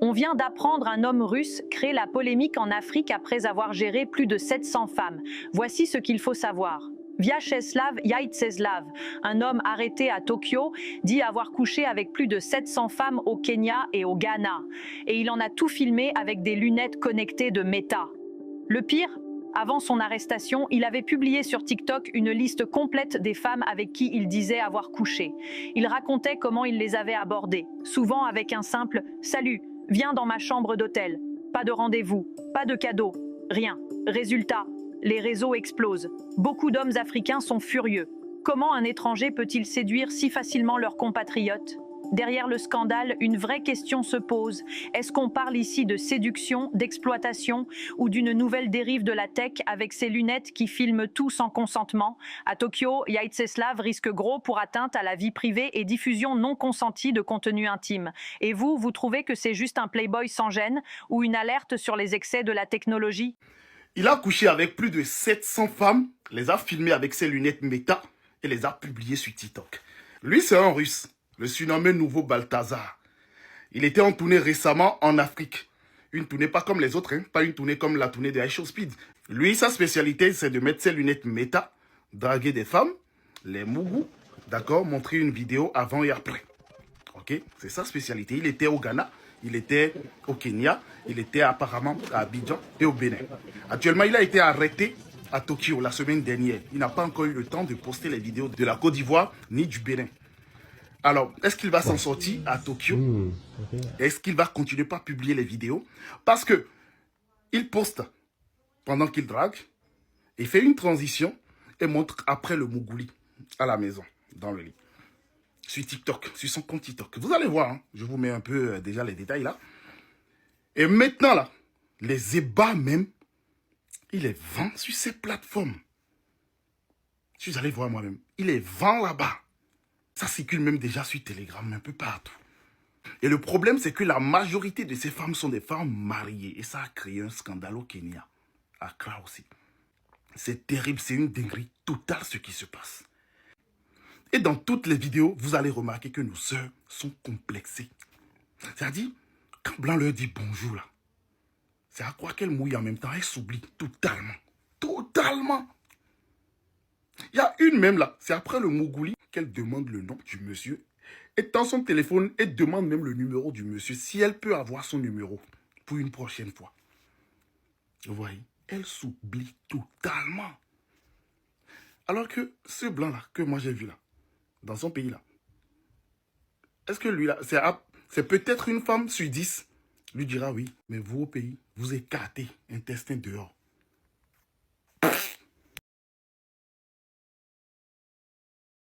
On vient d'apprendre un homme russe crée la polémique en Afrique après avoir géré plus de 700 femmes. Voici ce qu'il faut savoir. Vyacheslav Yaitseslav, un homme arrêté à Tokyo, dit avoir couché avec plus de 700 femmes au Kenya et au Ghana. Et il en a tout filmé avec des lunettes connectées de Meta. Le pire, avant son arrestation, il avait publié sur TikTok une liste complète des femmes avec qui il disait avoir couché. Il racontait comment il les avait abordées, souvent avec un simple « Salut, viens dans ma chambre d'hôtel ». Pas de rendez-vous, pas de cadeau, rien. Résultat, les réseaux explosent. Beaucoup d'hommes africains sont furieux. Comment un étranger peut-il séduire si facilement leurs compatriotes ? Derrière le scandale, une vraie question se pose. Est-ce qu'on parle ici de séduction, d'exploitation ou d'une nouvelle dérive de la tech avec ces lunettes qui filment tout sans consentement? À Tokyo, Yaitseslav risque gros pour atteinte à la vie privée et diffusion non consentie de contenu intime. Et vous trouvez que c'est juste un playboy sans gêne ou une alerte sur les excès de la technologie? Il a couché avec plus de 700 femmes, les a filmées avec ses lunettes Meta et les a publiées sur TikTok. Lui, c'est un Russe, le surnommé Nouveau Balthazar. Il était en tournée récemment en Afrique. Une tournée pas comme les autres, pas une tournée comme la tournée de Show Speed. Lui, sa spécialité, c'est de mettre ses lunettes Meta, draguer des femmes, les mougous, d'accord, montrer une vidéo avant et après. Ok, c'est sa spécialité. Il était au Ghana, il était au Kenya, il était apparemment à Abidjan et au Bénin. Actuellement, il a été arrêté à Tokyo la semaine dernière. Il n'a pas encore eu le temps de poster les vidéos de la Côte d'Ivoire ni du Bénin. Alors, est-ce qu'il va s'en sortir à Tokyo? Est-ce qu'il va continuer par publier les vidéos? Parce que il poste pendant qu'il drague, il fait une transition et montre après le Mougouli à la maison, dans le lit. Sur TikTok, sur son compte TikTok. Vous allez voir, je vous mets un peu déjà les détails là. Et maintenant là, les ébats même, il les vend sur ces plateformes. Si vous allez voir moi-même, il les vend là-bas. Ça circule même déjà sur Telegram, un peu partout. Et le problème, c'est que la majorité de ces femmes sont des femmes mariées. Et ça a créé un scandale au Kenya, à Accra aussi. C'est terrible, c'est une dinguerie totale ce qui se passe. Et dans toutes les vidéos, vous allez remarquer que nos sœurs sont complexées. C'est-à-dire, quand Blanc leur dit bonjour là, c'est à croire qu'elle mouille en même temps, elle s'oublie totalement. Totalement. Il y a une même là, c'est après le Mougouli qu'elle demande le nom du monsieur. Et dans son téléphone, elle demande même le numéro du monsieur, si elle peut avoir son numéro pour une prochaine fois. Vous voyez, elle s'oublie totalement. Alors que ce blanc là, que moi j'ai vu là, dans son pays là, est-ce que lui là, c'est peut-être une femme sur 10 lui dira oui, mais vous au pays, vous écartez, intestin dehors.